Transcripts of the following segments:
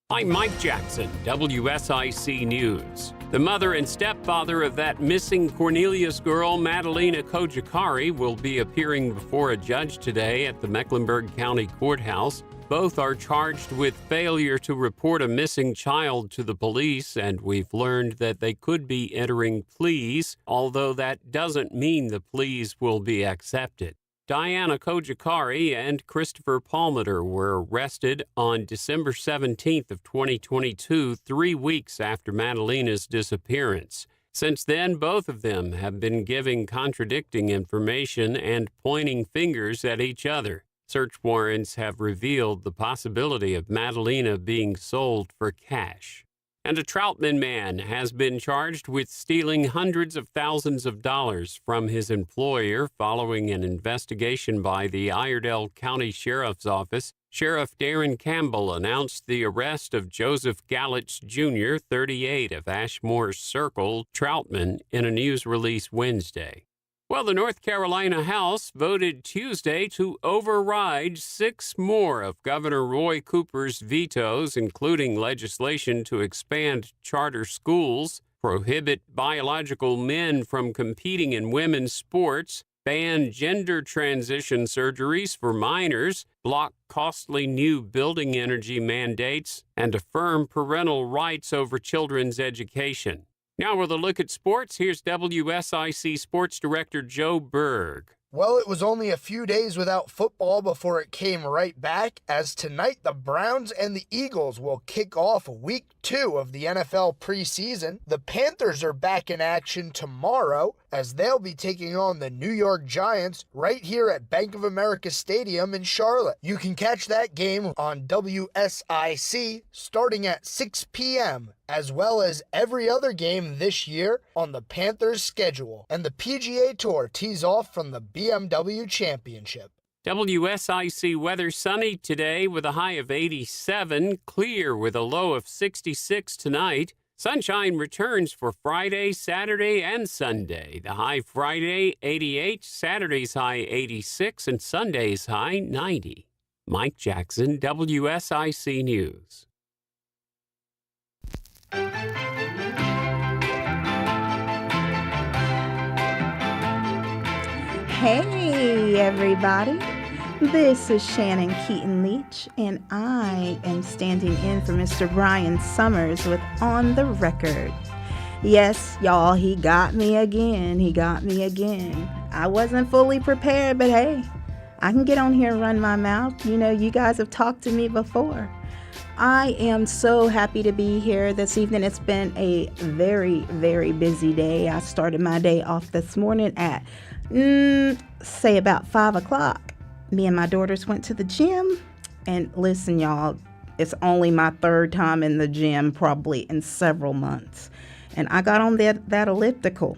I'm Mike Jackson, WSIC News. The mother and stepfather of that missing Cornelius girl, Madalena Kojikari, will be appearing before a judge today at the Mecklenburg County Courthouse. Both are charged with failure to report a missing child to the police, and we've learned that they could be entering pleas, although that doesn't mean the pleas will be accepted. Diana Kojikari and Christopher Palmater were arrested on December 17th of 2022, 3 weeks after Madalena's disappearance. Since then, both of them have been giving contradicting information and pointing fingers at each other. Search warrants have revealed the possibility of Madalena being sold for cash. And a Troutman man has been charged with stealing hundreds of thousands of dollars from his employer following an investigation by the Iredell County Sheriff's Office. Sheriff Darren Campbell announced the arrest of Joseph Gallitz Jr., 38, of Ashmore Circle, Troutman, in a news release Wednesday. Well, the North Carolina House voted Tuesday to override 6 more of Governor Roy Cooper's vetoes, including legislation to expand charter schools, prohibit biological men from competing in women's sports, ban gender transition surgeries for minors, block costly new building energy mandates, and affirm parental rights over children's education. Now with a look at sports, here's WSIC Sports Director Joe Berg. Well, it was only a few days without football before it came right back, as tonight the Browns and the Eagles will kick off week 2 of the NFL preseason. The Panthers are back in action tomorrow, as they'll be taking on the New York Giants right here at Bank of America Stadium in Charlotte. You can catch that game on WSIC starting at 6 p.m., as well as every other game this year on the Panthers' schedule. And the PGA Tour tees off from the BMW Championship. WSIC weather: sunny today with a high of 87, clear with a low of 66 tonight. Sunshine returns for Friday, Saturday, and Sunday. The high Friday, 88, Saturday's high 86, and Sunday's high 90. Mike Jackson, WSIC News. Hey, everybody. This is Shannon Keaton Leach, and I am standing in for Mr. Brian Summers with On the Record. Yes, y'all, he got me again. I wasn't fully prepared, but hey, I can get on here and run my mouth. You know, you guys have talked to me before. I am so happy to be here this evening. It's been a very, very busy day. I started my day off this morning at, say about 5 o'clock. Me and my daughters went to the gym. And listen, y'all, it's only my 3rd time in the gym probably in several months. And I got on that elliptical.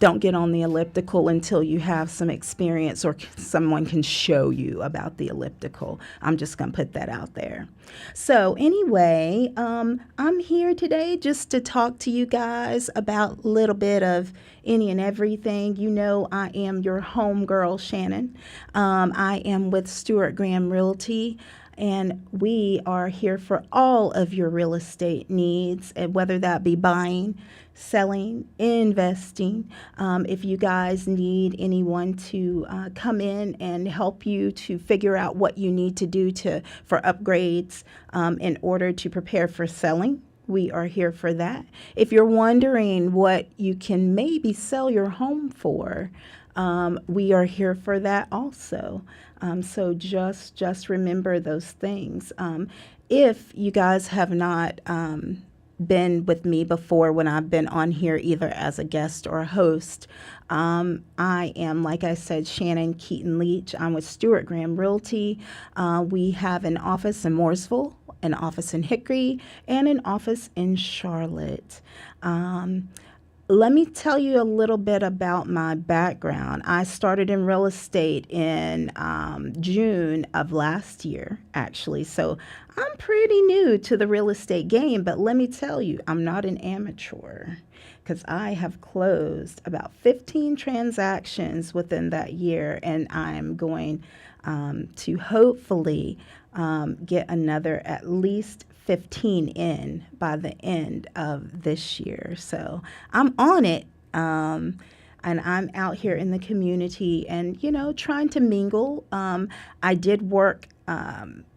Don't get on the elliptical until you have some experience or someone can show you about the elliptical. I'm just going to put that out there. So anyway, I'm here today just to talk to you guys about a little bit of any and everything. You know, I am your homegirl, Shannon. I am with Stewart Graham Realty. And we are here for all of your real estate needs, and whether that be buying, selling, investing. If you guys need anyone to come in and help you to figure out what you need to do for upgrades in order to prepare for selling, we are here for that. If you're wondering what you can maybe sell your home for, we are here for that also. So just remember those things. If you guys have not been with me before when I've been on here either as a guest or a host, I am, like I said, Shannon Keaton Leach. I'm with Stewart Graham Realty. We have an office in Mooresville, an office in Hickory, and an office in Charlotte. Let me tell you a little bit about my background. I started in real estate in June of last year, actually. So I'm pretty new to the real estate game, but let me tell you, I'm not an amateur. because I have closed about 15 transactions within that year, and I'm going to hopefully get another at least 15 in by the end of this year. So I'm on it. And I'm out here in the community and, trying to mingle. I did work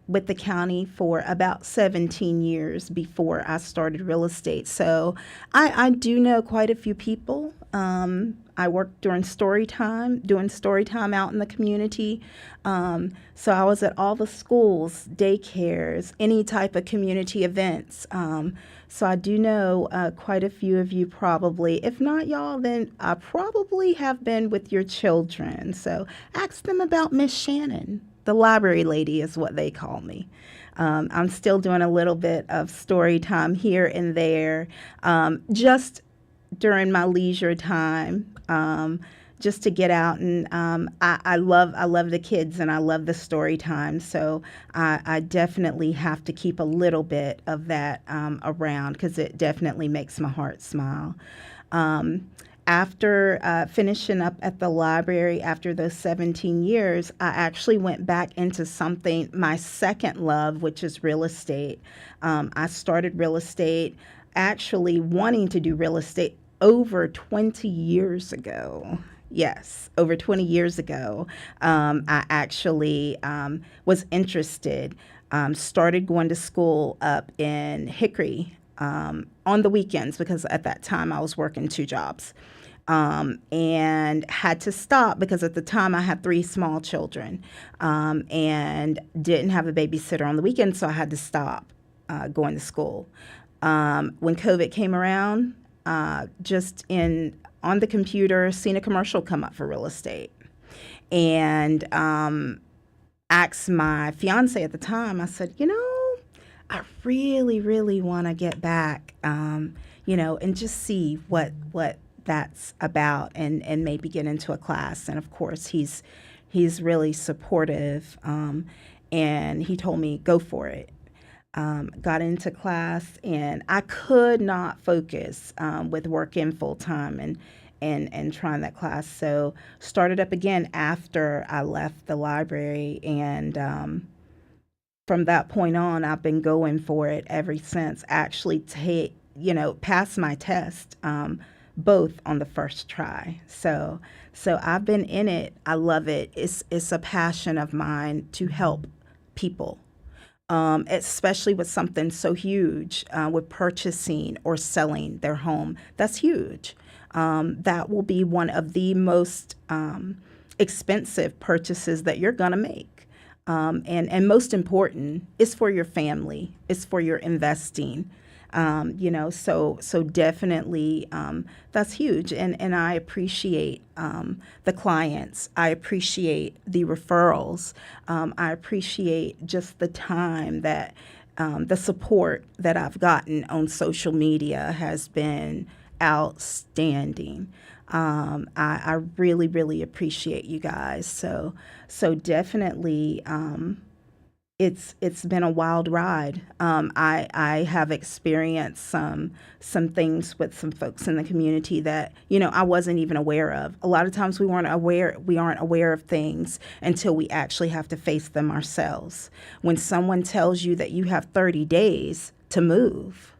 with the county for about 17 years before I started real estate. So I do know quite a few people. I worked during doing story time out in the community. So I was at all the schools, daycares, any type of community events. So I do know quite a few of you probably. If not y'all, then I probably have been with your children. So ask them about Miss Shannon. The library lady is what they call me. I'm still doing a little bit of story time here and there, just during my leisure time, just to get out. And I love the kids and I love the story time. So I definitely have to keep a little bit of that around because it definitely makes my heart smile. After finishing up at the library after those 17 years, I actually went back into something, my second love, which is real estate. I started real estate, actually wanting to do real estate over 20 years ago. Yes, over 20 years ago, I actually was interested, started going to school up in Hickory on the weekends because at that time I was working 2 jobs. And had to stop because at the time I had 3 small children and didn't have a babysitter on the weekend, so I had to stop going to school. When COVID came around, on the computer, seen a commercial come up for real estate, and asked my fiance at the time. I said, I really, really want to get back, and just see what that's about and maybe get into a class. And of course he's really supportive, and he told me go for it. Got into class and I could not focus with working full time and trying that class. So started up again after I left the library, and from that point on I've been going for it ever since. Actually passed my test both on the first try. So I've been in it. I love it. It's a passion of mine to help people, especially with something so huge, with purchasing or selling their home. That's huge. That will be one of the most expensive purchases that you're going to make. And most important, it's for your family. It's for your investing. So definitely that's huge. And I appreciate the clients. I appreciate the referrals. I appreciate just the time that the support that I've gotten on social media has been outstanding. I really, really appreciate you guys. So definitely, it's been a wild ride. I have experienced some things with some folks in the community that I wasn't even aware of. A lot of times we aren't aware of things until we actually have to face them ourselves. When someone tells you that you have 30 days to move,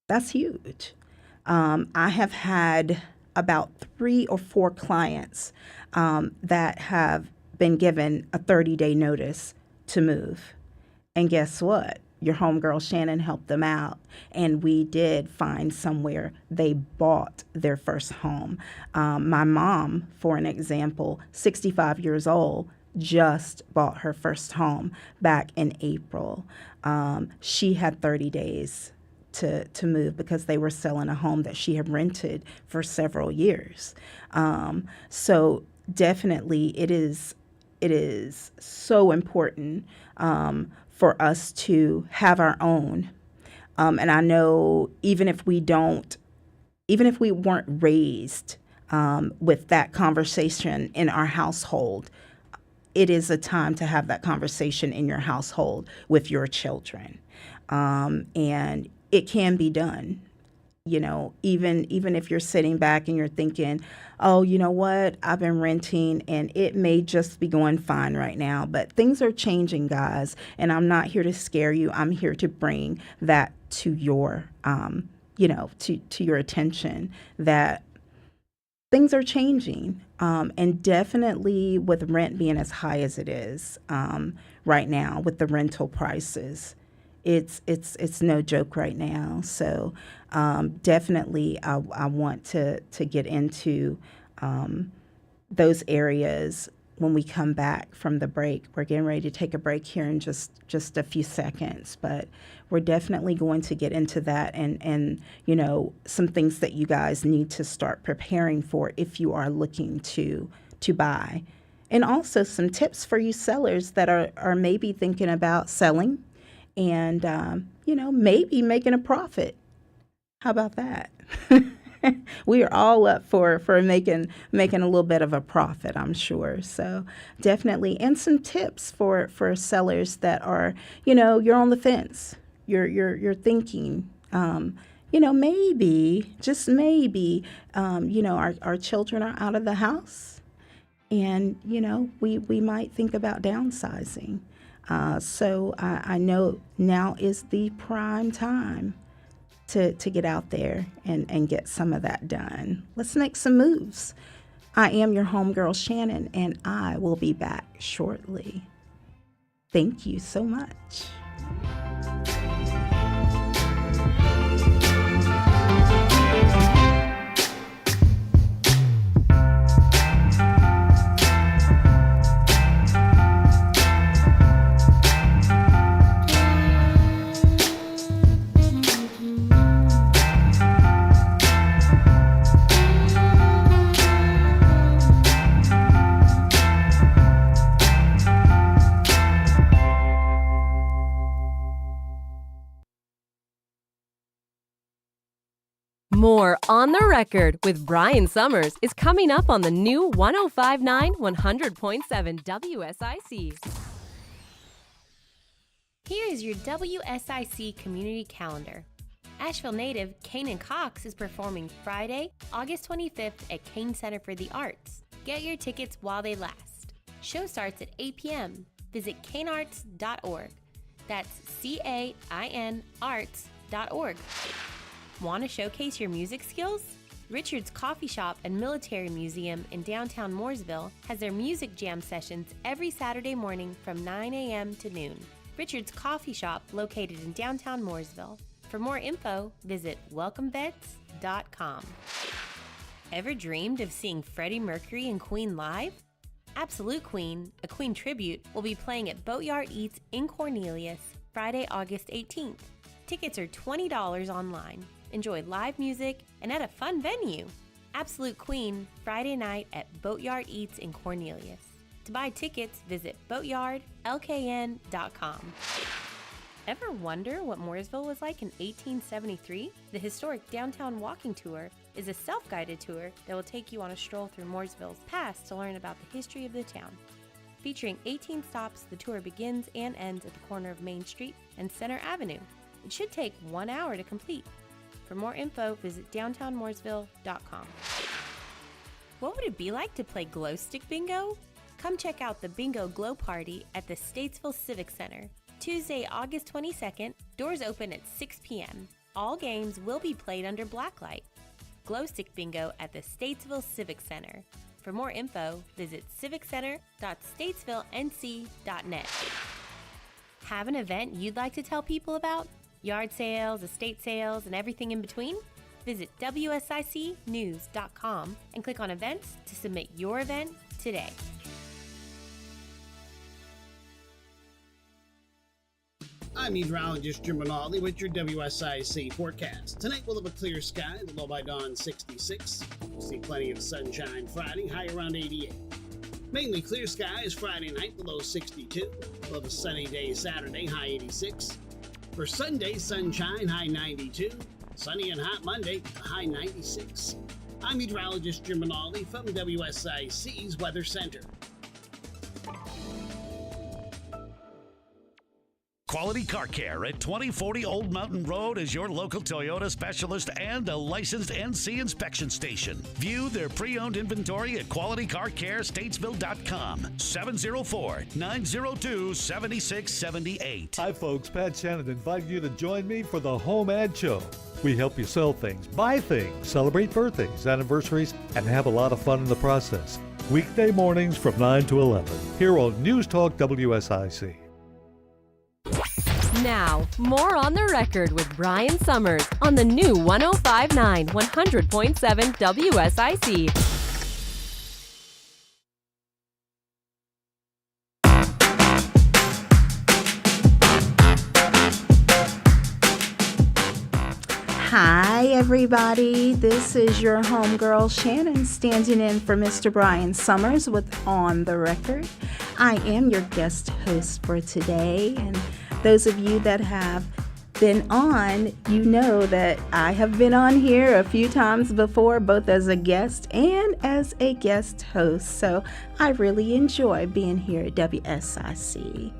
that's huge. I have had about 3 or 4 clients that have been given a 30-day notice to move. And guess what? Your homegirl Shannon helped them out, and we did find somewhere they bought their first home. My mom, for an example, 65 years old, just bought her first home back in April. She had 30 days to move because they were selling a home that she had rented for several years. So definitely it is so important for us to have our own. And I know even if we weren't raised with that conversation in our household, it is a time to have that conversation in your household with your children. And it can be done. Even if you're sitting back and you're thinking, oh, you know what, I've been renting and it may just be going fine right now, but things are changing, guys, and I'm not here to scare you. I'm here to bring that to your, to your attention, that things are changing, and definitely with rent being as high as it is right now with the rental prices. It's no joke right now. So definitely I want to get into those areas when we come back from the break. We're getting ready to take a break here in just a few seconds, but we're definitely going to get into that and some things that you guys need to start preparing for if you are looking to buy. And also some tips for you sellers that are maybe thinking about selling and, maybe making a profit. How about that? We are all up for making a little bit of a profit, I'm sure. So definitely, and some tips for sellers that are, you're on the fence. You're thinking, maybe, just maybe, our children are out of the house, and we might think about downsizing. So I know now is the prime time to get out there and get some of that done. Let's make some moves. I am your homegirl, Shannon, and I will be back shortly. Thank you so much. More On the Record with Brian Summers is coming up on the new 105.9 100.7 WSIC. Here is your WSIC community calendar. Asheville native Kanan Cox is performing Friday, August 25th at Kane Center for the Arts. Get your tickets while they last. Show starts at 8 p.m. Visit canearts.org. That's CAIN arts.org. Want to showcase your music skills? Richard's Coffee Shop and Military Museum in downtown Mooresville has their music jam sessions every Saturday morning from 9 a.m. to noon. Richard's Coffee Shop, located in downtown Mooresville. For more info, visit welcomevets.com. Ever dreamed of seeing Freddie Mercury and Queen live? Absolute Queen, a Queen tribute, will be playing at Boatyard Eats in Cornelius Friday, August 18th. Tickets are $20 online. Enjoy live music and at a fun venue. Absolute Queen, Friday night at Boatyard Eats in Cornelius. To buy tickets, visit boatyardlkn.com. Ever wonder what Mooresville was like in 1873? The historic downtown walking tour is a self-guided tour that will take you on a stroll through Mooresville's past to learn about the history of the town. Featuring 18 stops, the tour begins and ends at the corner of Main Street and Center Avenue. It should take 1 hour to complete. For more info, visit downtownmooresville.com. What would it be like to play Glow Stick Bingo? Come check out the Bingo Glow Party at the Statesville Civic Center. Tuesday, August 22nd, doors open at 6 p.m. All games will be played under blacklight. Glow Stick Bingo at the Statesville Civic Center. For more info, visit civiccenter.statesvillenc.net. Have an event you'd like to tell people about? Yard sales, estate sales, and everything in between? Visit WSICnews.com and click on events to submit your event today. I'm meteorologist Jim Rinaldi with your WSIC forecast. Tonight we'll have a clear sky, the low by dawn 66. We'll see plenty of sunshine Friday, high around 88. Mainly clear skies Friday night, the low 62. We'll have a sunny day Saturday, high 86. For Sunday, sunshine, high 92. Sunny and hot Monday, high 96. I'm meteorologist Jim Rinaldi from WSIC's Weather Center. Quality Car Care at 2040 Old Mountain Road is your local Toyota specialist and a licensed NC inspection station. View their pre-owned inventory at QualityCarCareStatesville.com. 704-902-7678. Hi folks, Pat Shannon inviting you to join me for the Home Ad Show. We help you sell things, buy things, celebrate birthdays, anniversaries, and have a lot of fun in the process. Weekday mornings from 9 to 11 here on News Talk WSIC. Now, more on the record with Brian Summers on the new 105.9 100.7 WSIC. Hi, everybody. This is your homegirl Shannon standing in for Mr. Brian Summers with On the Record. I am your guest host for today, and those of you that have been on, you know that I have been on here a few times before, both as a guest and as a guest host. So I really enjoy being here at WSIC.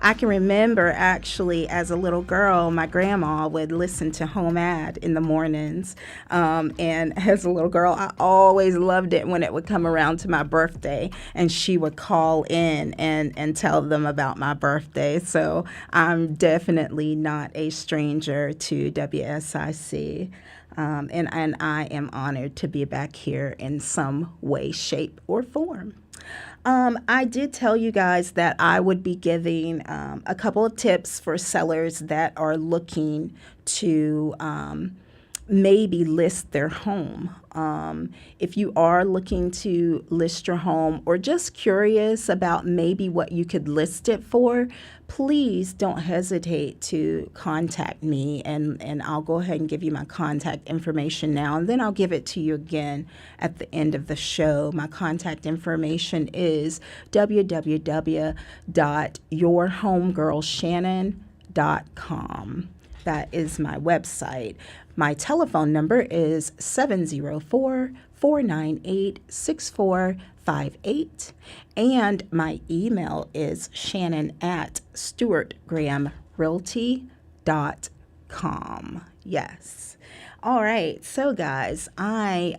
I can remember actually as a little girl, my grandma would listen to Home Ad in the mornings. And as a little girl, I always loved it when it would come around to my birthday and she would call in and tell them about my birthday. So I'm definitely not a stranger to WSIC. And I am honored to be back here in some way, shape, or form. I did tell you guys that I would be giving a couple of tips for sellers that are looking to maybe list their home. If you are looking to list your home or just curious about maybe what you could list it for, please don't hesitate to contact me, and I'll go ahead and give you my contact information now, and then I'll give it to you again at the end of the show. My contact information is www.yourhomegirlshannon.com. That is my website. My telephone number is 704-498-6458, and my email is shannon@stuartgrahamrealty.com. Yes. All right. So, guys, I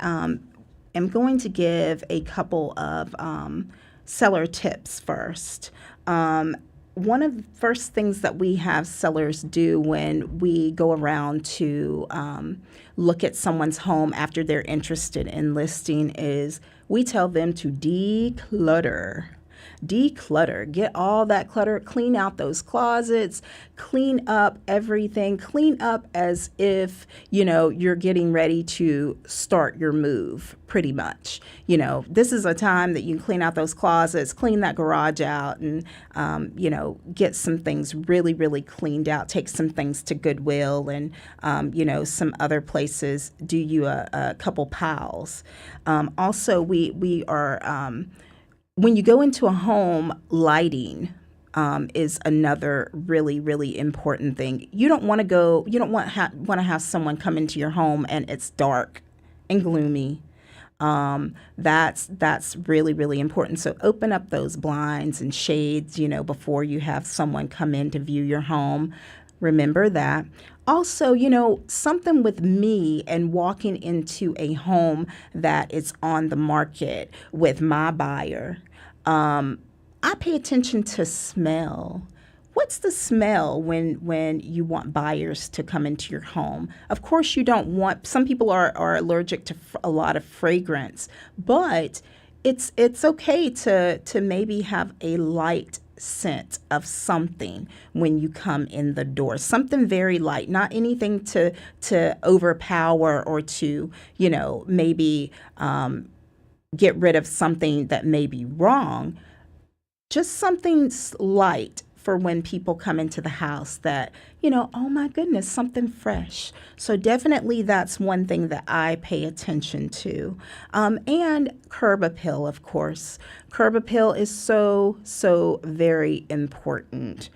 am going to give a couple of seller tips first. One of the first things that we have sellers do when we go around to look at someone's home after they're interested in listing is we tell them to declutter. Declutter. Get all that clutter. Clean out those closets. Clean up everything. Clean up as if, you're getting ready to start your move, pretty much. This is a time that you can clean out those closets, clean that garage out, and, get some things really, really cleaned out. Take some things to Goodwill and, some other places. Do you a couple piles. Also, we are... when you go into a home, lighting is another really, really important thing. You don't want to have someone come into your home and it's dark and gloomy. That's really, really important. So open up those blinds and shades, before you have someone come in to view your home. Remember that. Also, something with me and walking into a home that is on the market with my buyer, I pay attention to smell. What's the smell when you want buyers to come into your home? Of course, you don't want, some people are allergic to a lot of fragrance, but it's okay to maybe have a light scent of something when you come in the door. Something very light, not anything to overpower or to, maybe get rid of something that may be wrong. Just something light for when people come into the house that oh my goodness, something fresh. So definitely that's one thing that I pay attention to. And curb appeal, of course. Curb appeal is so very important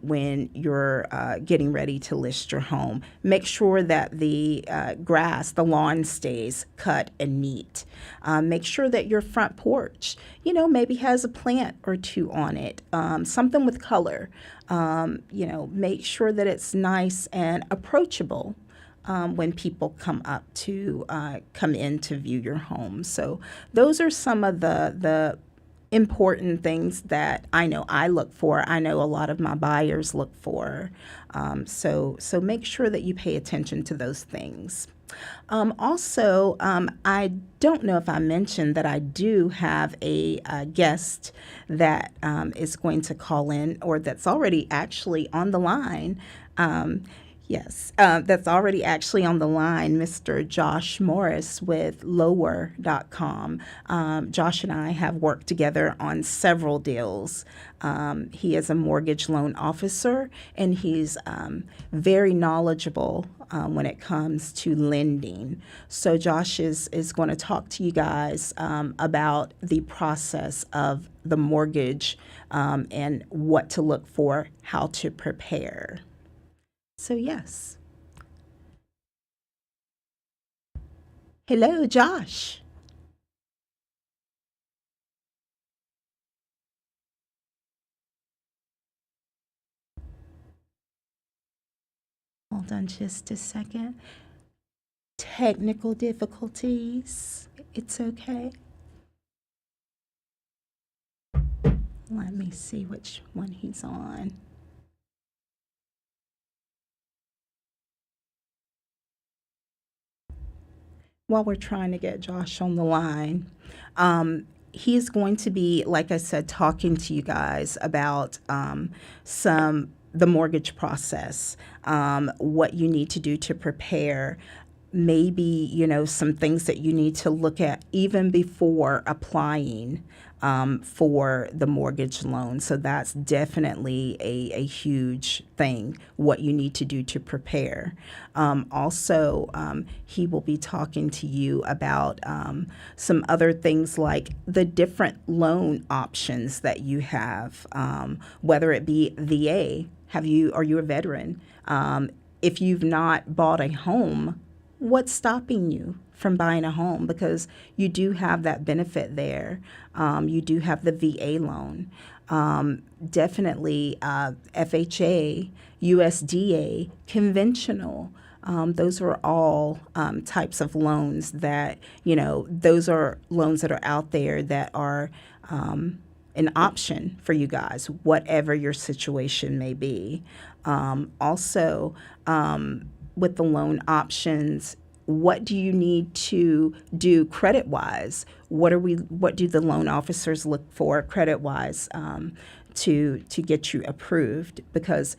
when you're getting ready to list your home. Make sure that the the lawn stays cut and neat. Make sure that your front porch, maybe has a plant or two on it, something with color. Make sure that it's nice and approachable when people come in to view your home. So those are some of the important things that I know I look for. I know a lot of my buyers look for. So make sure that you pay attention to those things. Also, I don't know if I mentioned that I do have a guest that is going to call in, or that's already actually on the line. Yes, that's already actually on the line, Mr. Josh Morris with Lower.com. Josh and I have worked together on several deals. He is a mortgage loan officer, and he's very knowledgeable when it comes to lending. So Josh is going to talk to you guys about the process of the mortgage and what to look for, how to prepare. So yes. Hello, Josh. Hold on just a second. Technical difficulties. It's okay. Let me see which one he's on. While we're trying to get Josh on the line, he's going to be, like I said, talking to you guys about the mortgage process, what you need to do to prepare, maybe, some things that you need to look at even before applying for the mortgage loan. So that's definitely a huge thing, what you need to do to prepare. Also, he will be talking to you about some other things like the different loan options that you have, whether it be VA. Are you a veteran? If you've not bought a home, what's stopping you from buying a home? Because you do have that benefit there. You do have the VA loan. Definitely FHA, USDA, conventional. Those are all types of loans that, those are loans that are out there that are an option for you guys, whatever your situation may be. Also, with the loan options, what do you need to do credit-wise? What do the loan officers look for credit-wise to get you approved? Because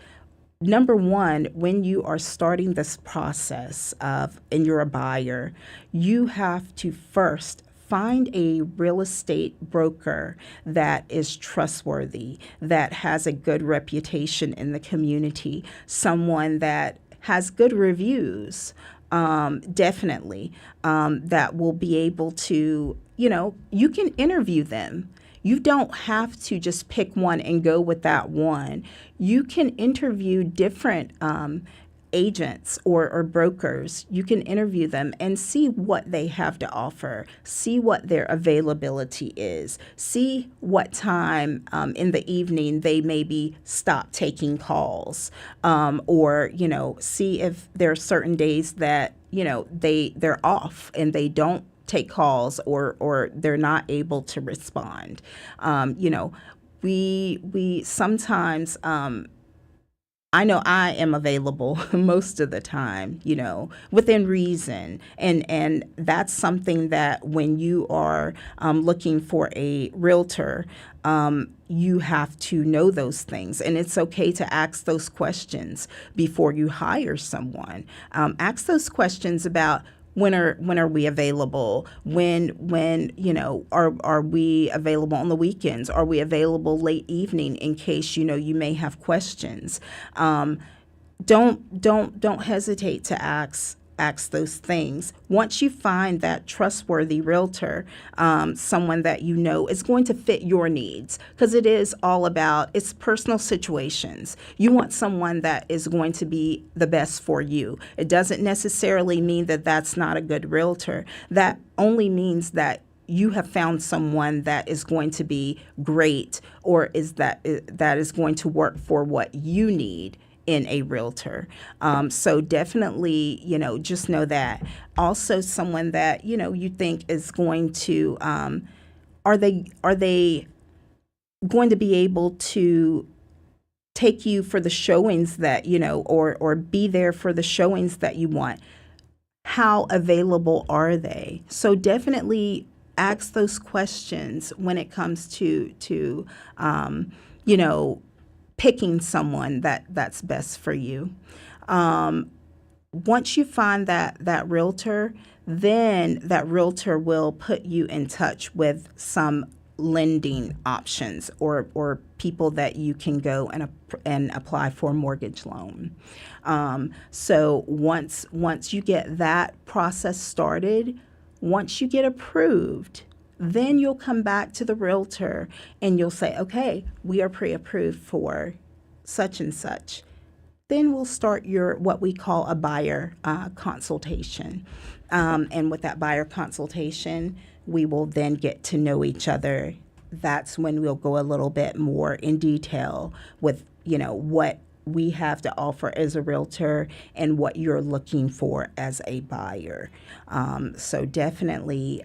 number one, when you are starting this process and you're a buyer, you have to first find a real estate broker that is trustworthy, that has a good reputation in the community, someone that has good reviews, definitely, that will be able to, you can interview them. You don't have to just pick one and go with that one. You can interview different agents or brokers. You can interview them and see what they have to offer, see what their availability is, see what time in the evening they maybe stop taking calls, or, see if there are certain days that, they're off and they don't take calls or they're not able to respond. We sometimes, I know I am available most of the time, within reason. And that's something that when you are looking for a realtor, you have to know those things. And it's okay to ask those questions before you hire someone. Ask those questions about when are we available? When are we available on the weekends? Are we available late evening in case you may have questions? don't hesitate to ask those things. Once you find that trustworthy realtor, someone that you know is going to fit your needs, because it is all about, it's personal situations. You want someone that is going to be the best for you. It doesn't necessarily mean that that's not a good realtor. That only means that you have found someone that is going to be great, or that is going to work for what you need in a realtor. So definitely, just know that. Also, someone that, you think is going to, are they going to be able to take you for the showings that, or be there for the showings that you want? How available are they? So definitely ask those questions when it comes to picking someone that's best for you. Once you find that realtor, then that realtor will put you in touch with some lending options or people that you can go and apply for a mortgage loan. So once you get that process started, once you get approved, then you'll come back to the realtor and you'll say, okay, we are pre-approved for such and such. Then we'll start what we call a buyer consultation. And with that buyer consultation, we will then get to know each other. That's when we'll go a little bit more in detail with, what we have to offer as a realtor and what you're looking for as a buyer. So definitely,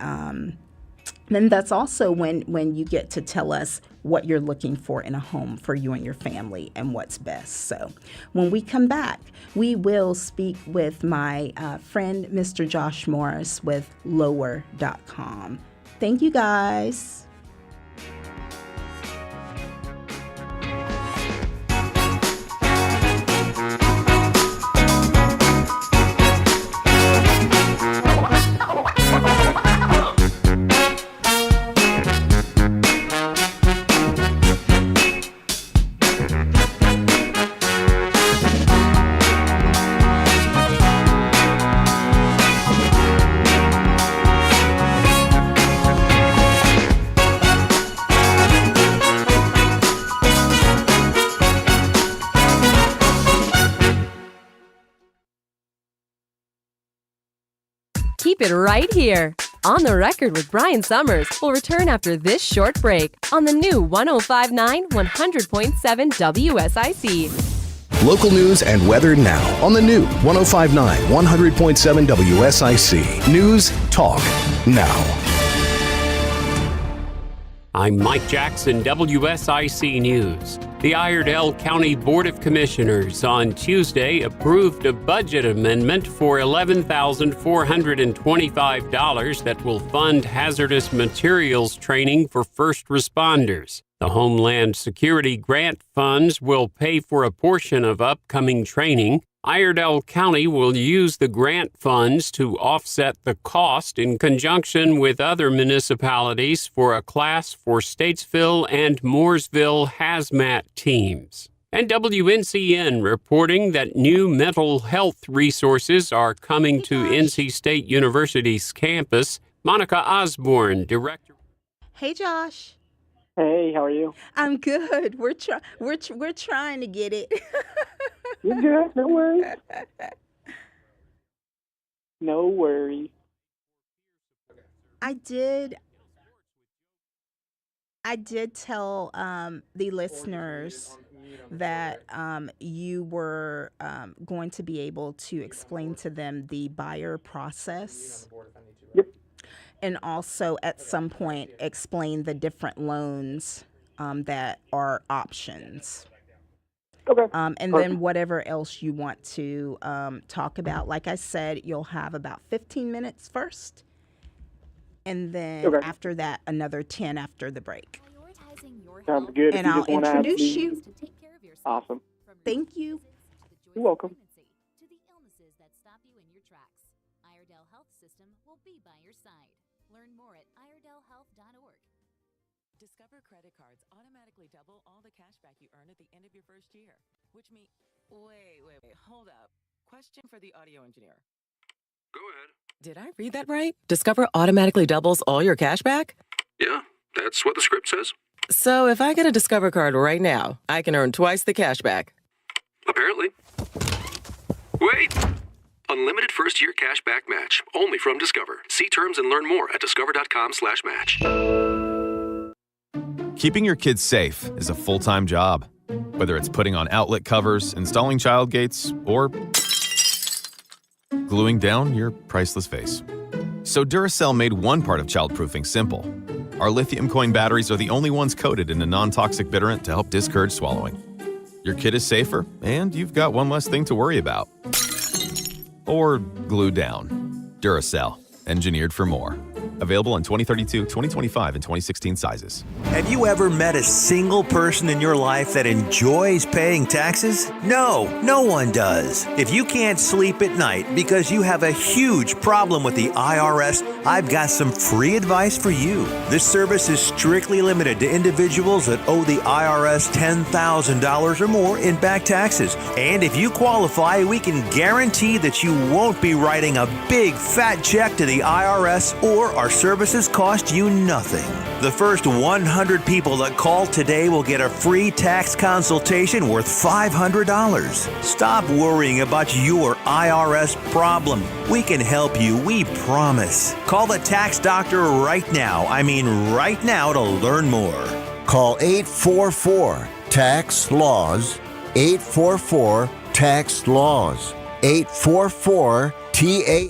then that's also when you get to tell us what you're looking for in a home for you and your family and what's best. So when we come back, we will speak with my friend, Mr. Josh Morris with Lower.com. Thank you, guys. Keep it right here. On the Record with Brian Summers will return after this short break on the new 1059 100.7 WSIC. Local news and weather now on the new 1059 100.7 WSIC. News, talk, now. I'm Mike Jackson, WSIC News. The Iredell County Board of Commissioners on Tuesday approved a budget amendment for $11,425 that will fund hazardous materials training for first responders. The Homeland Security Grant Funds will pay for a portion of upcoming training. Iredell County will use the grant funds to offset the cost in conjunction with other municipalities for a class for Statesville and Mooresville hazmat teams. And WNCN reporting that new mental health resources are coming to NC State University's campus. Monica Osborne, director. Hey, Josh. Hey, how are you? I'm good. We're trying to get it. You're good. No worries. No worries. I did tell the listeners that you were going to be able to explain to them the buyer process. Yep. And also at some point explain the different loans that are options. Okay. And then whatever else you want to talk about. Like I said, you'll have about 15 minutes first. And then after that, another 10 after the break. Sounds good. And I'll introduce you. Awesome. Thank you. You're welcome. To the illnesses that stop you in your tracks. Iredell Health System will be by your side. Learn more at iredellhealth.org. Discover credit cards automatically double all the cash back you earn at the end of your first year, which means Wait. Hold up. Question for the audio engineer. Go ahead. Did I read that right? Discover automatically doubles all your cash back? Yeah, that's what the script says. So if I get a Discover card right now, I can earn twice the cash back. Apparently. Wait! Unlimited first-year cash back match. Only from Discover. See terms and learn more at discover.com/match. Keeping your kids safe is a full-time job. Whether it's putting on outlet covers, installing child gates, or gluing down your priceless vase. So Duracell made one part of childproofing simple. Our lithium coin batteries are the only ones coated in a non-toxic bitterant to help discourage swallowing. Your kid is safer, and you've got one less thing to worry about. Or glue down. Duracell, engineered for more. Available in 2032, 2025, and 2016 sizes. Have you ever met a single person in your life that enjoys paying taxes? No one does. If you can't sleep at night because you have a huge problem with the IRS, I've got some free advice for you. This service is strictly limited to individuals that owe the IRS $10,000 or more in back taxes. And if you qualify, we can guarantee that you won't be writing a big fat check to the IRS, or our services cost you nothing. The first 100 people that call today will get a free tax consultation worth $500. Stop worrying about your IRS problem. We can help you, we promise. Call the tax doctor right now. I mean right now, to learn more. Call 844-TAX-LAWS. 844-TAX-LAWS. 844-TA.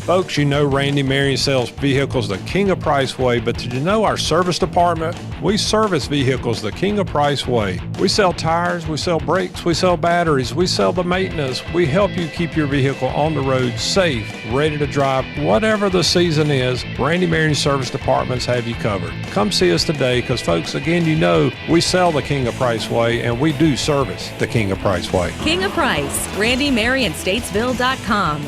Folks, you know Randy Marion sells vehicles the King of Price way, but did you know our service department? We service vehicles the King of Price way. We sell tires, we sell brakes, we sell batteries, we sell the maintenance. We help you keep your vehicle on the road safe, ready to drive, whatever the season is. Randy Marion service departments have you covered. Come see us today, because folks, again, you know we sell the King of Price way, and we do service the King of Price way. King of Price, RandyMarionStatesville.com.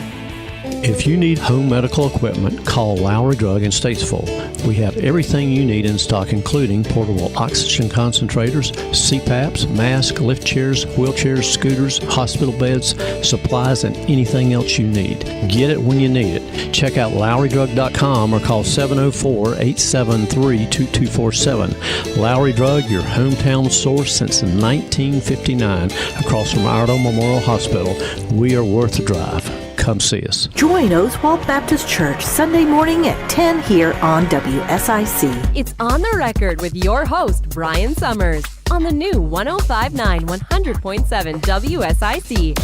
If you need home medical equipment, call Lowry Drug in Statesville. We have everything you need in stock, including portable oxygen concentrators, CPAPs, masks, lift chairs, wheelchairs, scooters, hospital beds, supplies, and anything else you need. Get it when you need it. Check out LowryDrug.com or call 704-873-2247. Lowry Drug, your hometown source since 1959, across from Iredell Memorial Hospital. We are worth the drive. Come see us. Join Oswald Baptist Church Sunday morning at 10 here on WSIC. It's On the Record with your host, Brian Summers, on the new 105.9 100.7 WSIC.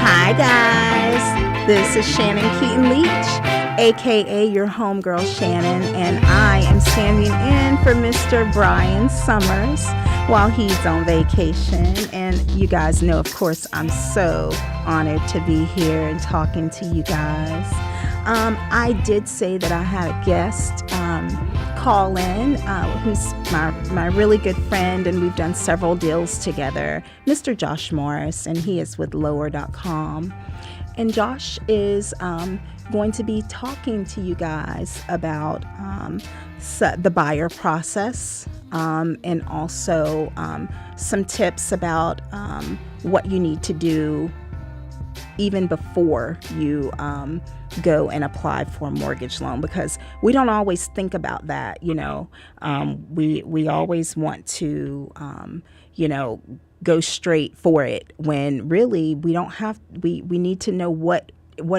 Hi, guys. This is Shannon Keaton Leach, aka your homegirl Shannon, and I am standing in for Mr. Brian Summers while he's on vacation. And you guys know, of course, I'm so honored to be here and talking to you guys. I did say that I had a guest call in who's my really good friend, and we've done several deals together, Mr. Josh Morris, and he is with Lower.com. And Josh is going to be talking to you guys about the buyer process and also some tips about what you need to do even before you go and apply for a mortgage loan, because we don't always think about that. We always want to go straight for it, when really we don't have. We need to know what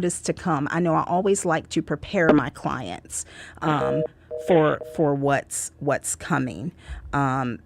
is to come. I know I always like to prepare my clients for what's coming, and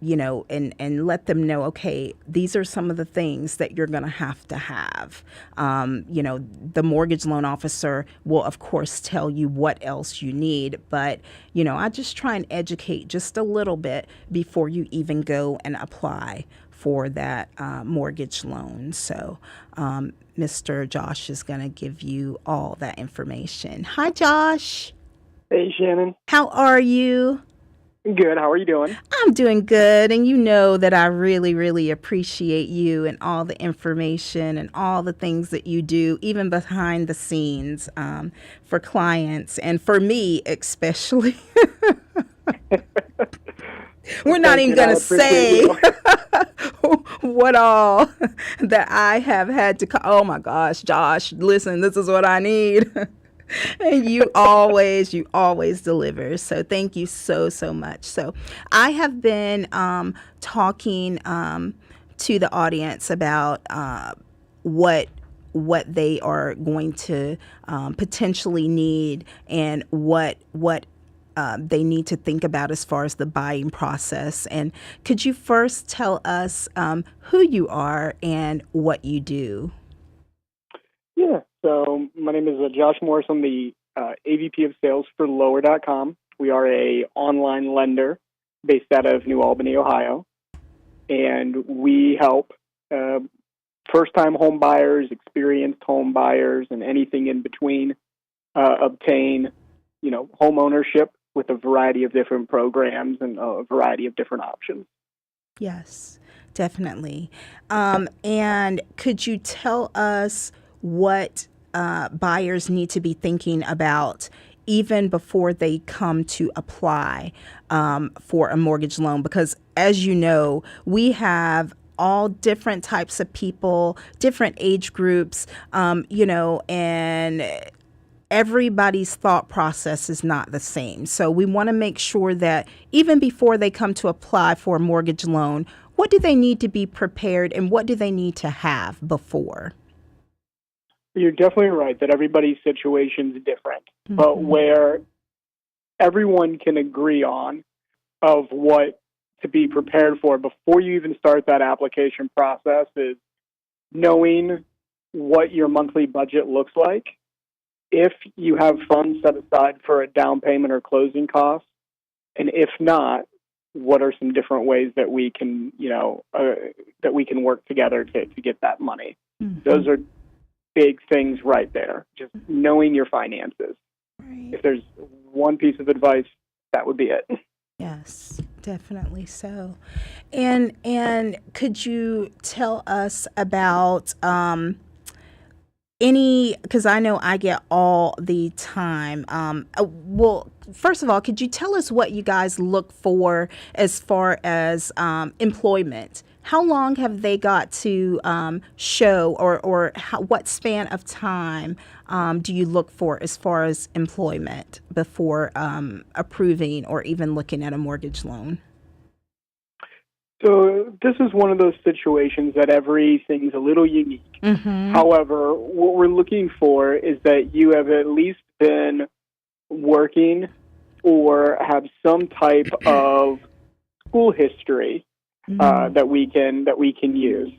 let them know, okay, these are some of the things that you're going to have. The mortgage loan officer will, of course, tell you what else you need, but, I just try and educate just a little bit before you even go and apply for that mortgage loan. So Mr. Josh is going to give you all that information. Hi, Josh. Hey, Shannon. How are you? Good. How are you doing? I'm doing good, and you know that I really, really appreciate you and all the information and all the things that you do, even behind the scenes, for clients and for me especially. We're not even going to say what all that I have had to. Oh my gosh, Josh, listen, this is what I need. And you always deliver. So thank you so much. So I have been talking to the audience about what they are going to potentially need and what they need to think about as far as the buying process. And could you first tell us who you are and what you do? Yeah. So my name is Josh Morris. I'm the AVP of Sales for Lower.com. We are a online lender based out of New Albany, Ohio, and we help first-time home buyers, experienced home buyers, and anything in between obtain, home ownership with a variety of different programs and a variety of different options. Yes, definitely. And could you tell us what buyers need to be thinking about even before they come to apply for a mortgage loan? Because as you know, we have all different types of people, different age groups, and everybody's thought process is not the same. So we want to make sure that even before they come to apply for a mortgage loan, what do they need to be prepared and what do they need to have before? You're definitely right that everybody's situation is different, but where everyone can agree on of what to be prepared for before you even start that application process is knowing what your monthly budget looks like. If you have funds set aside for a down payment or closing costs, and if not, what are some different ways that we can, that we can work together to get that money? Those are big things right there. Just knowing your finances. Right. If there's one piece of advice, that would be it. Yes, definitely so. And could you tell us about because I know I get all the time. Well, first of all, could you tell us what you guys look for as far as employment? How long have they got to show, or what span of time do you look for as far as employment before approving or even looking at a mortgage loan? So this is one of those situations that everything's a little unique. However, what we're looking for is that you have at least been working or have some type of school history that we can use.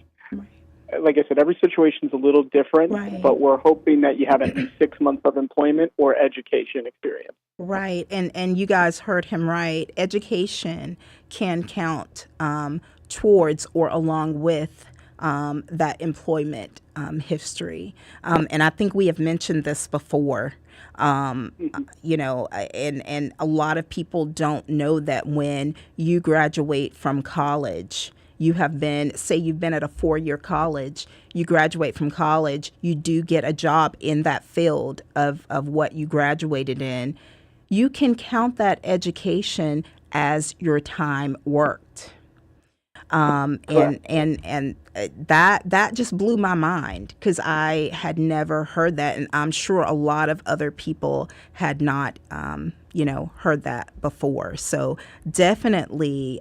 Like I said, every situation is a little different, but we're hoping that you have at least 6 months of employment or education experience. Right, and you guys heard him right. Education can count towards or along with that employment history. And I think we have mentioned this before. And a lot of people don't know that when you graduate from college, you've been at a 4-year college, you graduate from college, you do get a job in that field of what you graduated in. You can count that education as your time worked. And that just blew my mind because I had never heard that, and I'm sure a lot of other people had not, heard that before. So definitely,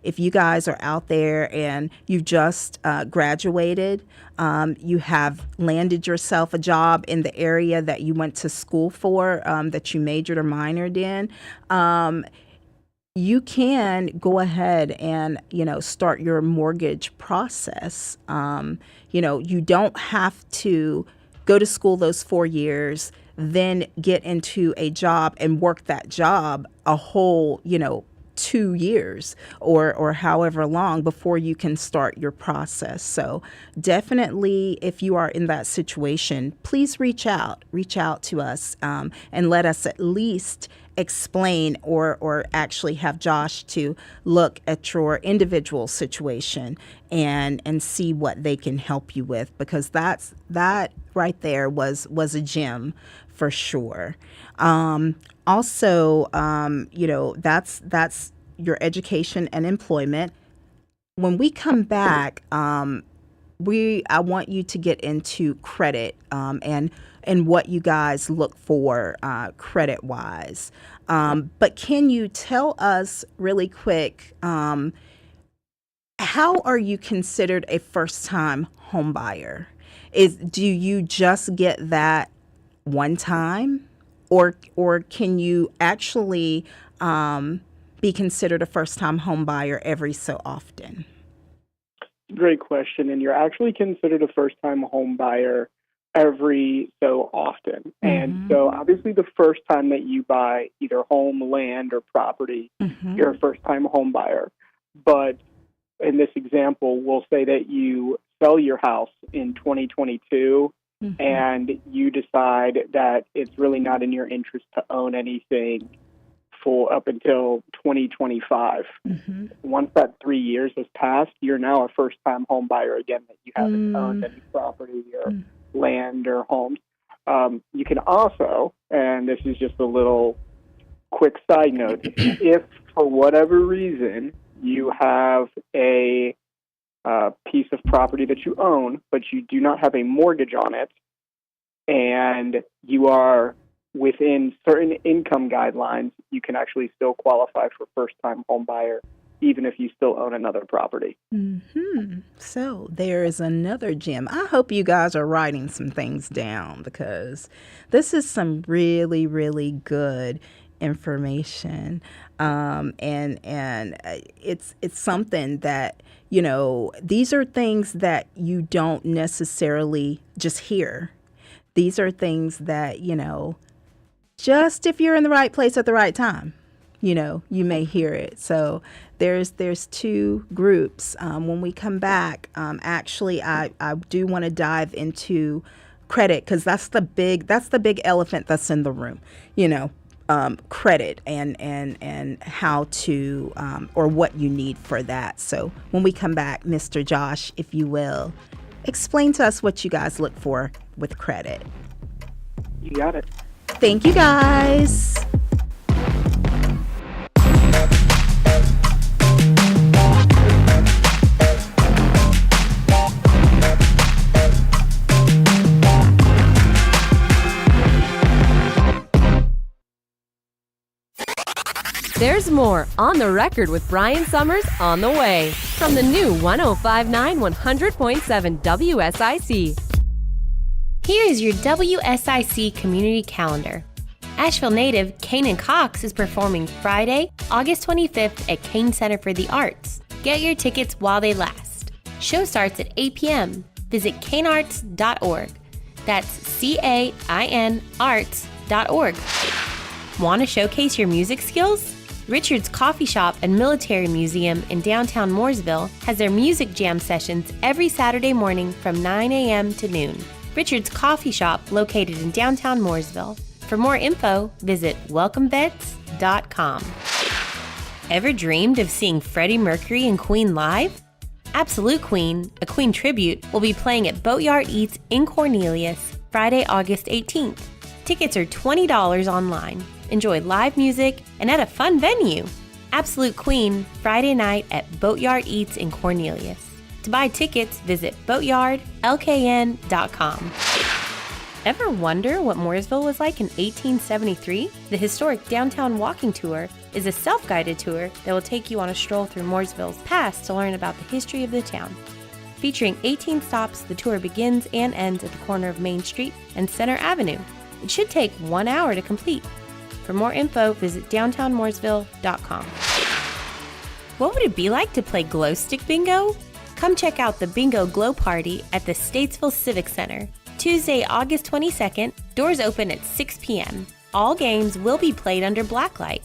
if you guys are out there and you've just graduated, you have landed yourself a job in the area that you went to school for, that you majored or minored in, you can go ahead and, start your mortgage process. You don't have to go to school those 4 years, then get into a job and work that job a whole, 2 years or however long before you can start your process. So definitely, if you are in that situation, please reach out to us and let us at least explain or actually have Josh to look at your individual situation and see what they can help you with, because that right there was a gem for sure. Also, that's your education and employment. When we come back, I want you to get into credit and what you guys look for credit wise. But can you tell us really quick, how are you considered a first-time home buyer? Do you just get that one time, or can you actually be considered a first-time home buyer every so often? Great question. And you're actually considered a first-time home buyer every so often. Mm-hmm. And so obviously the first time that you buy either home, land, or property, mm-hmm. you're a first-time home buyer. But in this example, we'll say that you sell your house in 2022 mm-hmm. and you decide that it's really not in your interest to own anything for up until 2025. Mm-hmm. Once that 3 years has passed, you're now a first-time home buyer again, that you haven't owned any property or land or homes. You can also, and this is just a little quick side note, if for whatever reason you have a piece of property that you own, but you do not have a mortgage on it, and you are within certain income guidelines, you can actually still qualify for first-time home buyer, even if you still own another property. Mm-hmm. So there is another gem. I hope you guys are writing some things down, because this is some really, really good information. And it's something that, these are things that you don't necessarily just hear. These are things that, just if you're in the right place at the right time, you may hear it. So there's two groups. When we come back, actually, I do want to dive into credit, because that's the big elephant that's in the room, credit and how to, or what you need for that. So when we come back, Mr. Josh, if you will, explain to us what you guys look for with credit. You got it. Thank you, guys. There's more On the Record with Brian Summers on the way from the new 105.9 100.7 WSIC. Here is your WSIC community calendar. Asheville native Kanan Cox is performing Friday, August 25th at Kane Center for the Arts. Get your tickets while they last. Show starts at 8 p.m. Visit canearts.org. That's CAIN arts.org. Want to showcase your music skills? Richard's Coffee Shop and Military Museum in downtown Mooresville has their music jam sessions every Saturday morning from 9 a.m. to noon. Richard's Coffee Shop, located in downtown Mooresville. For more info, visit welcomevets.com. Ever dreamed of seeing Freddie Mercury and Queen live? Absolute Queen, a Queen tribute, will be playing at Boatyard Eats in Cornelius Friday, August 18th. Tickets are $20 online. Enjoy live music and at a fun venue. Absolute Queen, Friday night at Boatyard Eats in Cornelius. To buy tickets, visit boatyardlkn.com. Ever wonder what Mooresville was like in 1873? The historic downtown walking tour is a self-guided tour that will take you on a stroll through Mooresville's past to learn about the history of the town. Featuring 18 stops, the tour begins and ends at the corner of Main Street and Center Avenue. It should take 1 hour to complete. For more info, visit downtownmooresville.com. What would it be like to play Glow Stick Bingo? Come check out the Bingo Glow Party at the Statesville Civic Center. Tuesday, August 22nd, doors open at 6 p.m. All games will be played under blacklight.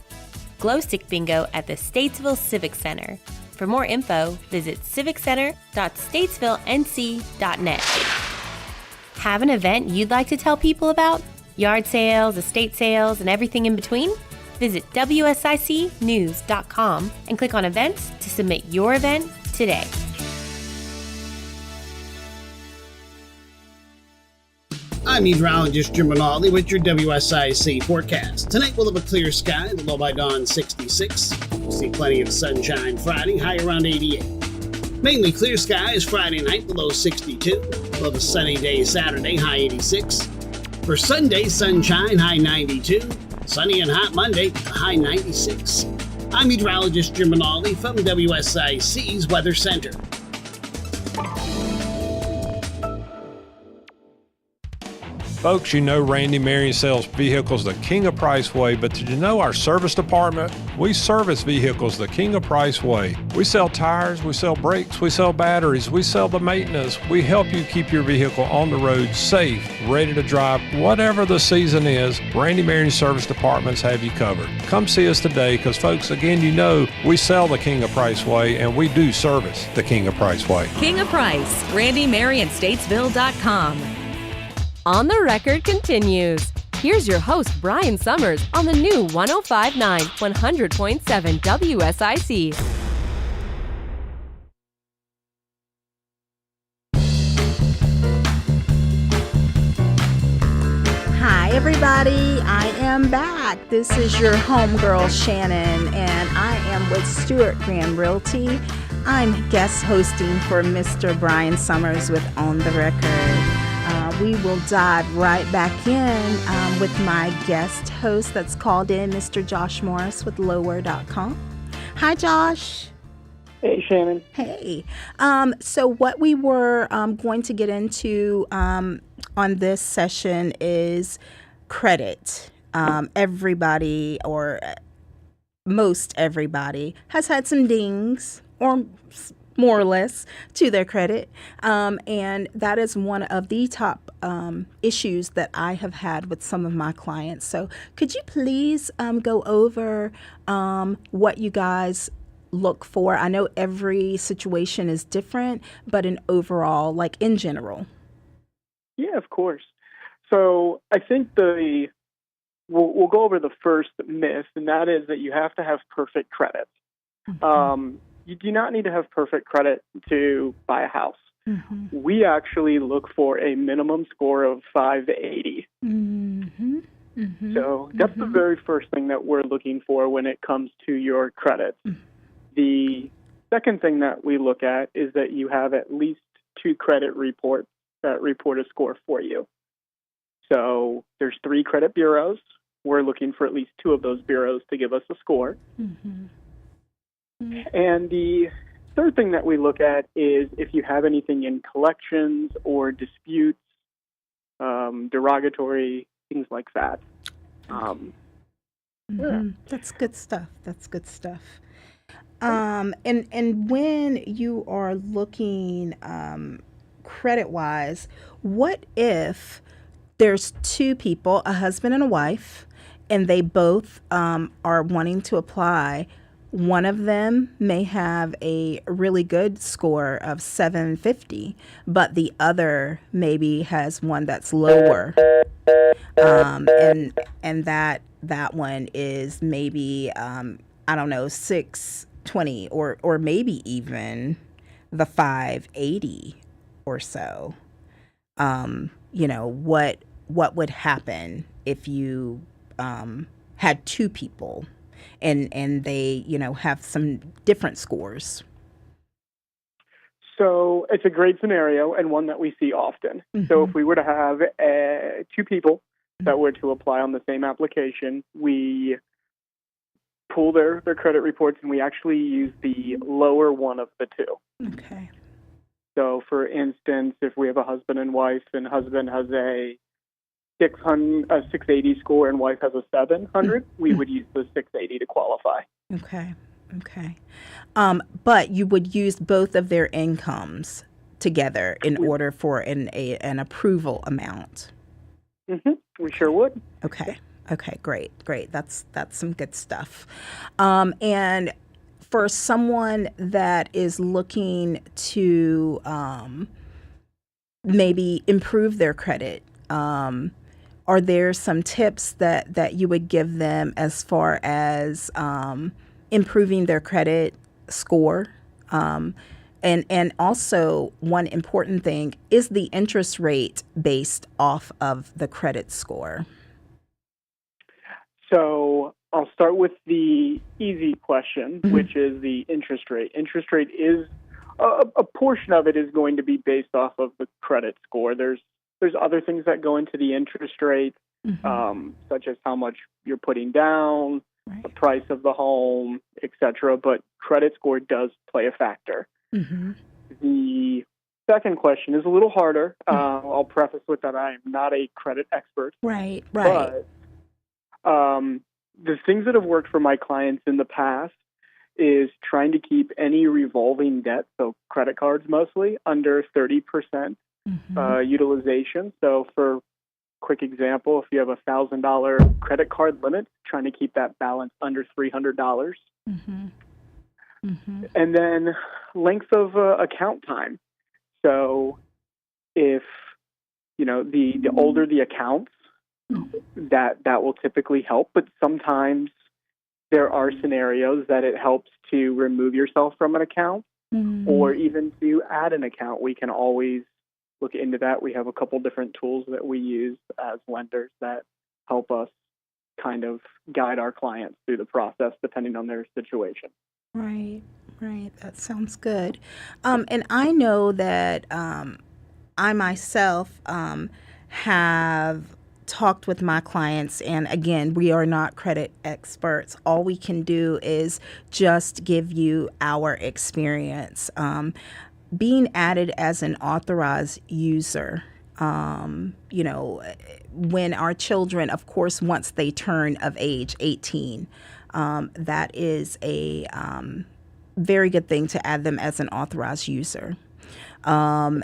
Glow Stick Bingo at the Statesville Civic Center. For more info, visit civiccenter.statesvillenc.net. Have an event you'd like to tell people about? Yard sales, estate sales, and everything in between? Visit WSICnews.com and click on events to submit your event today. I'm meteorologist Jim Rinaldi with your WSIC forecast. Tonight we'll have a clear sky, the low by dawn 66. We'll see plenty of sunshine Friday, high around 88. Mainly clear skies Friday night, the low 62. We'll have a sunny day Saturday, high 86. For Sunday, sunshine, high 92. Sunny and hot Monday, high 96. I'm meteorologist Jim Rinaldi from WSIC's Weather Center. Folks, you know Randy Marion sells vehicles the King of Price way, but did you know our service department? We service vehicles the King of Price way. We sell tires, we sell brakes, we sell batteries, we sell the maintenance. We help you keep your vehicle on the road safe, ready to drive, whatever the season is. Randy Marion service departments have you covered. Come see us today because, folks, again, you know we sell the King of Price way and we do service the King of Price way. King of Price, RandyMarionStatesville.com. On the Record continues. Here's your host, Brian Summers, on the new 105.9 100.7 WSIC. Hi, everybody. I am back. This is your homegirl, Shannon, and I am with Stewart Graham Realty. I'm guest hosting for Mr. Brian Summers with On the Record. We will dive right back in with my guest host that's called in, Mr. Josh Morris with Lower.com. Hi, Josh. Hey, Shannon. Hey. So what we were going to get into on this session is credit. Everybody, or most everybody, has had some dings, or more or less, to their credit. And that is one of the top issues that I have had with some of my clients. So could you please go over what you guys look for? I know every situation is different, but in overall, like in general. Yeah, of course. So I think we'll go over the first myth, and that is that you have to have perfect credit. Mm-hmm. You do not need to have perfect credit to buy a house. Mm-hmm. We actually look for a minimum score of 580. Mm-hmm. Mm-hmm. So that's the very first thing that we're looking for when it comes to your credit. Mm-hmm. The second thing that we look at is that you have at least 2 credit reports that report a score for you. So there's 3 credit bureaus. We're looking for at least 2 of those bureaus to give us a score. Mm-hmm. And the third thing that we look at is if you have anything in collections or disputes, derogatory, things like that. Yeah. That's good stuff. And when you are looking credit-wise, what if there's 2 people, a husband and a wife, and they both are wanting to apply? One of them may have a really good score of 750, but the other maybe has one that's lower. And that one is maybe, 620 or maybe even the 580 or so. What would happen if you had 2 people and they, have some different scores? So it's a great scenario and one that we see often. Mm-hmm. So if we were to have 2 people that were to apply on the same application, we pull their credit reports and we actually use the lower one of the 2. Okay. So for instance, if we have a husband and wife and husband has a 680 score and wife has a 700, we would use the 680 to qualify. Okay. But you would use both of their incomes together in order for an approval amount. Mm-hmm. We sure would. Okay. Okay, great. That's some good stuff. And for someone that is looking to maybe improve their credit, are there some tips that you would give them as far as improving their credit score? And also, one important thing, is the interest rate based off of the credit score? So I'll start with the easy question, which is the interest rate. Interest rate is a portion of it is going to be based off of the credit score. There's other things that go into the interest rate, such as how much you're putting down, the price of the home, etc. But credit score does play a factor. The second question is a little harder. I'll preface with that I am not a credit expert. Right. But the things that have worked for my clients in the past is trying to keep any revolving debt, so credit cards mostly, under 30% utilization. So for quick example, if you have $1,000 credit card limit, trying to keep that balance under $300. And then length of account time. So if, the older the accounts, that will typically help. But sometimes there are scenarios that it helps to remove yourself from an account or even to add an account. We can always look into that. We have a couple different tools that we use as lenders that help us kind of guide our clients through the process depending on their situation. Right. That sounds good. And I know that I myself have talked with my clients, and again, we are not credit experts. All we can do is just give you our experience. Being added as an authorized user, when our children, of course, once they turn of age 18, that is a very good thing to add them as an authorized user.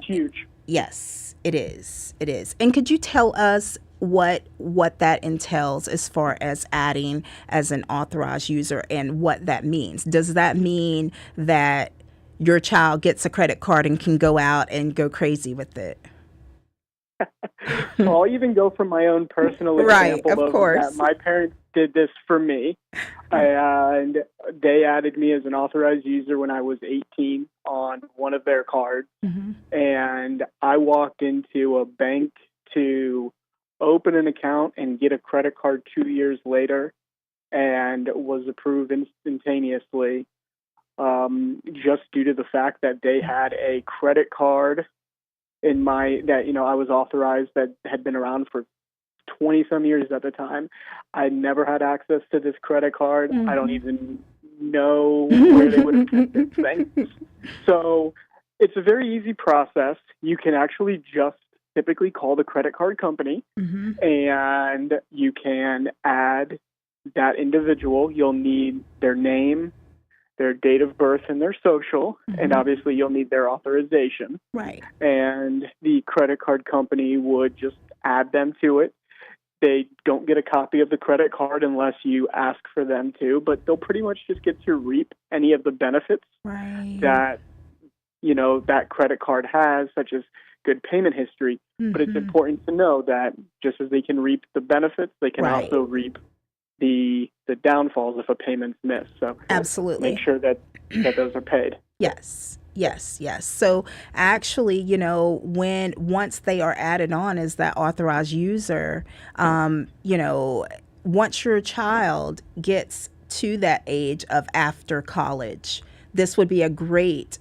Huge. Yes, it is. And could you tell us what that entails as far as adding as an authorized user and what that means? Does that mean that your child gets a credit card and can go out and go crazy with it? Well, I'll even go from my own personal example. Right, of course. That. My parents did this for me, and they added me as an authorized user when I was 18 on one of their cards. And I walked into a bank to open an account and get a credit card 2 years later and was approved instantaneously, just due to the fact that they had a credit card I was authorized that had been around for 20 some years at the time. I never had access to this credit card. I don't even know where they would have kept this thing. So it's a very easy process. You can actually just typically call the credit card company and you can add that individual. You'll need their name, their date of birth, and their social, and obviously you'll need their authorization. Right. And the credit card company would just add them to it. They don't get a copy of the credit card unless you ask for them to, but they'll pretty much just get to reap any of the benefits that, that credit card has, such as good payment history. But it's important to know that just as they can reap the benefits, they can also reap the downfalls if a payment's missed. So absolutely make sure that those are paid. Yes. So actually, once they are added on as that authorized user, once your child gets to that age of after college, this would be a great,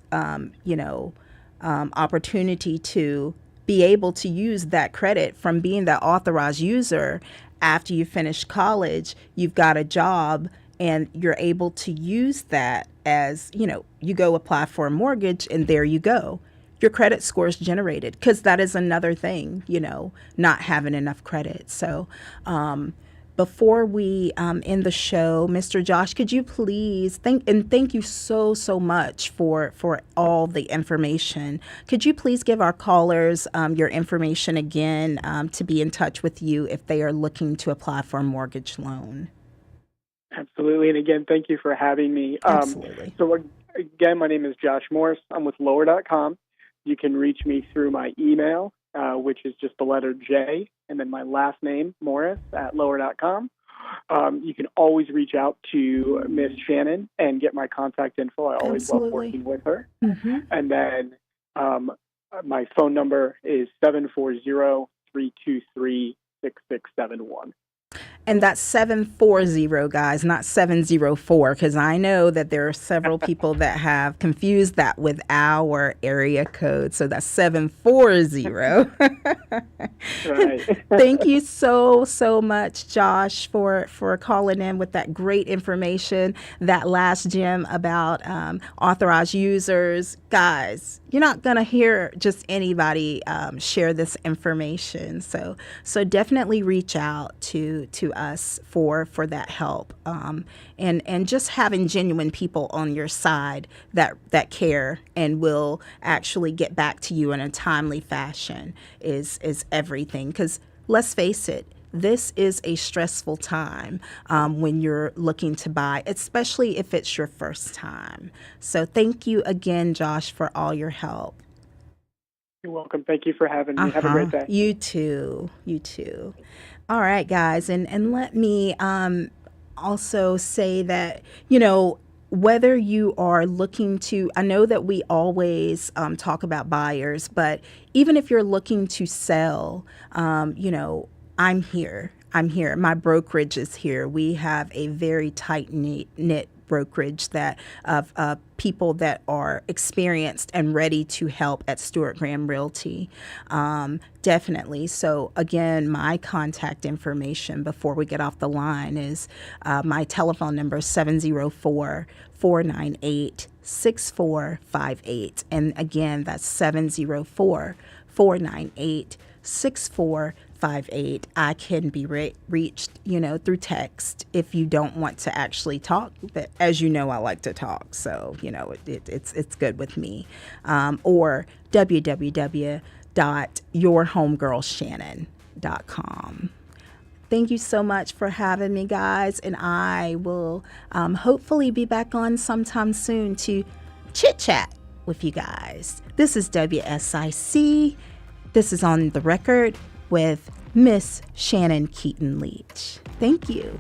opportunity to be able to use that credit from being that authorized user. After you finish college, you've got a job and you're able to use that as, you go apply for a mortgage and there you go. Your credit score is generated, because that is another thing, not having enough credit. So before we end the show, Mr. Josh, could you please thank you so much for all the information. Could you please give our callers your information again to be in touch with you if they are looking to apply for a mortgage loan? Absolutely. And again, thank you for having me. Absolutely. So again, my name is Josh Morris. I'm with Lower.com. You can reach me through my email, which is just the letter J, and then my last name, Morris, at Lower.com. You can always reach out to Miss Shannon and get my contact info. I always love working with her. Mm-hmm. And then my phone number is 740-323-6671. And that's 740, guys, not 704, because I know that there are several people that have confused that with our area code. So that's 740. Right. Thank you so much, Josh, for calling in with that great information, that last gem about authorized users. Guys, you're not going to hear just anybody share this information. So definitely reach out to us for that help, and just having genuine people on your side that care and will actually get back to you in a timely fashion is everything. Because let's face it, this is a stressful time when you're looking to buy, especially if it's your first time. So thank you again, Josh, for all your help. You're welcome. Thank you for having me. Have a great day. You too. All right, guys. And let me also say that, whether you are looking to, I know that we always talk about buyers, but even if you're looking to sell, I'm here. My brokerage is here. We have a very tight-knit brokerage that of people that are experienced and ready to help at Stewart Graham Realty. Definitely. So again, my contact information before we get off the line is my telephone number is 704-498-6458. And again, that's 704-498-6458. I can be reached, through text if you don't want to actually talk. But as you know, I like to talk, so it's good with me. Or www.yourhomegirlshannon.com. Thank you so much for having me, guys, and I will hopefully be back on sometime soon to chit chat with you guys. This is WSIC. This is On the Record with Miss Shannon Keaton Leach. Thank you.